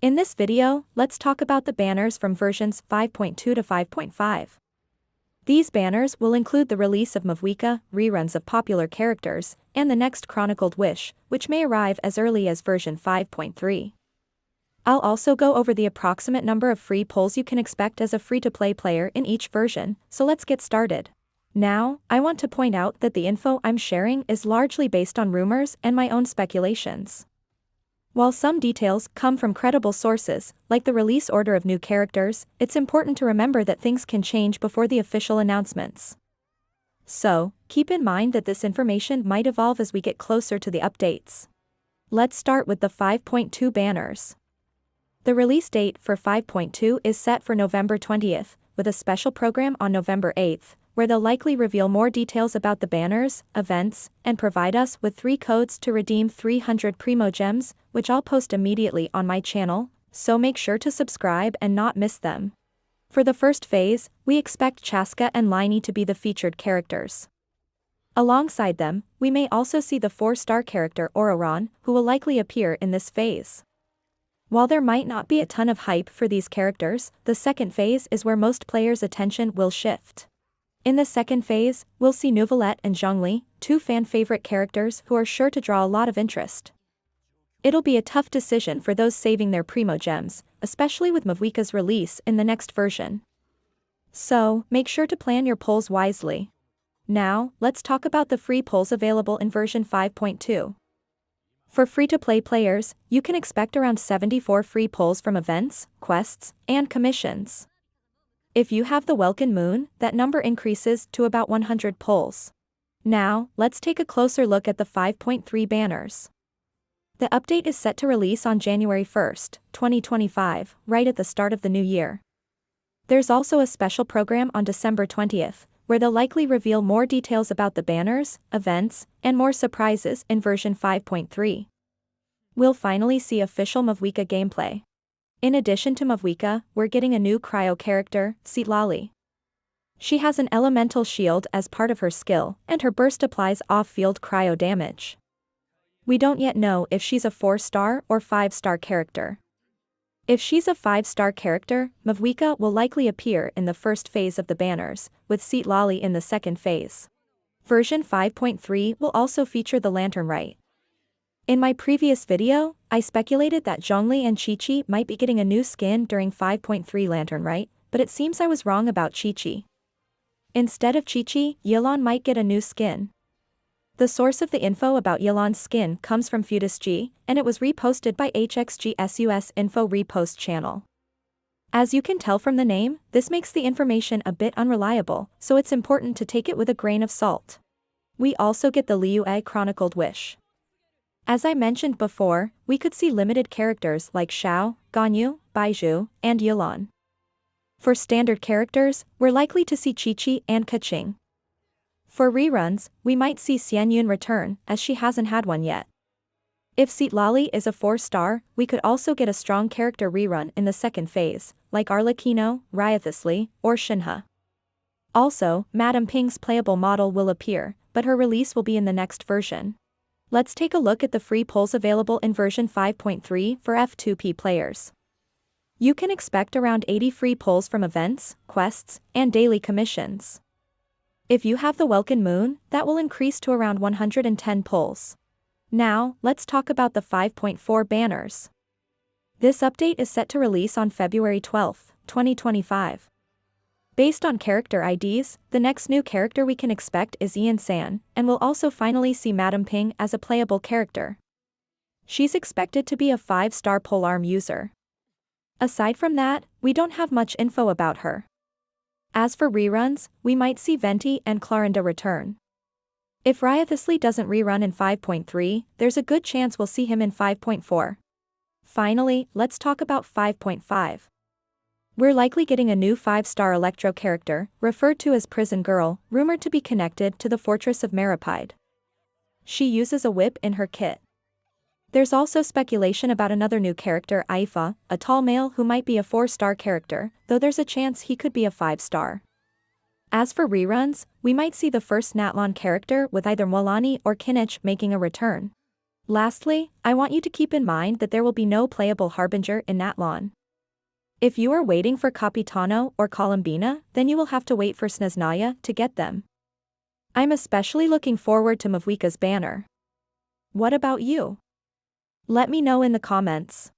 In this video, let's talk about the banners from versions 5.2 to 5.5. These banners will include the release of Mavuika, reruns of popular characters, and the next Chronicled Wish, which may arrive as early as version 5.3. I'll also go over the approximate number of free pulls you can expect as a free-to-play player in each version, so let's get started. Now, I want to point out that the info I'm sharing is largely based on rumors and my own speculations. While some details come from credible sources, like the release order of new characters, it's important to remember that things can change before the official announcements. So, keep in mind that this information might evolve as we get closer to the updates. Let's start with the 5.2 banners. The release date for 5.2 is set for November 20th, with a special program on November 8th, where they'll likely reveal more details about the banners, events, and provide us with 3 codes to redeem 300 Primo Gems, which I'll post immediately on my channel, so make sure to subscribe and not miss them. For the first phase, we expect Chasca and Lyney to be the featured characters. Alongside them, we may also see the 4-star character Ororon, who will likely appear in this phase. While there might not be a ton of hype for these characters, the second phase is where most players' attention will shift. In the second phase, we'll see Neuvillette and Zhongli, 2 fan-favorite characters who are sure to draw a lot of interest. It'll be a tough decision for those saving their Primo Gems, especially with Mavuika's release in the next version. So, make sure to plan your pulls wisely. Now, let's talk about the free pulls available in version 5.2. For free-to-play players, you can expect around 74 free pulls from events, quests, and commissions. If you have the Welkin Moon, that number increases to about 100 pulls. Now, let's take a closer look at the 5.3 banners. The update is set to release on January 1st, 2025, right at the start of the new year. There's also a special program on December 20th, where they'll likely reveal more details about the banners, events, and more surprises in version 5.3. We'll finally see official Mavuika gameplay. In addition to Mavuika, we're getting a new cryo character, Zhongli. She has an elemental shield as part of her skill, and her burst applies off-field cryo damage. We don't yet know if she's a 4-star or 5-star character. If she's a 5-star character, Mavuika will likely appear in the first phase of the banners, with Zhongli in the second phase. Version 5.3 will also feature the Lantern Rite. In my previous video, I speculated that Zhongli and Qiqi might be getting a new skin during 5.3 Lantern Rite, but it seems I was wrong about Qiqi. Instead of Qiqi, Yelan might get a new skin. The source of the info about Yelan's skin comes from FutusG, and it was reposted by HXGSUS Info Repost channel. As you can tell from the name, this makes the information a bit unreliable, so it's important to take it with a grain of salt. We also get the Liu Chronicled Wish. As I mentioned before, we could see limited characters like Xiao, Ganyu, Baizhu, and Yelan. For standard characters, we're likely to see Qiqi and Keqing. For reruns, we might see Xianyun return, as she hasn't had one yet. If Zhongli is a 4-star, we could also get a strong character rerun in the second phase, like Arlecchino, Ryathusli, or Shinhe. Also, Madame Ping's playable model will appear, but her release will be in the next version. Let's take a look at the free pulls available in version 5.3 for F2P players. You can expect around 80 free pulls from events, quests, and daily commissions. If you have the Welkin Moon, that will increase to around 110 pulls. Now, let's talk about the 5.4 banners. This update is set to release on February 12, 2025. Based on character IDs, the next new character we can expect is Ian San, and we'll also finally see Madame Ping as a playable character. She's expected to be a 5-star polearm user. Aside from that, we don't have much info about her. As for reruns, we might see Venti and Clarinda return. If Ryathusli doesn't rerun in 5.3, there's a good chance we'll see him in 5.4. Finally, let's talk about 5.5. We're likely getting a new 5-star Electro character, referred to as Prison Girl, rumored to be connected to the Fortress of Maripide. She uses a whip in her kit. There's also speculation about another new character, Aifa, a tall male who might be a 4-star character, though there's a chance he could be a 5-star. As for reruns, we might see the first Natlan character with either Mualani or Kinich making a return. Lastly, I want you to keep in mind that there will be no playable Harbinger in Natlan. If you are waiting for Capitano or Columbina, then you will have to wait for Snezhnaya to get them. I'm especially looking forward to Mavuika's banner. What about you? Let me know in the comments.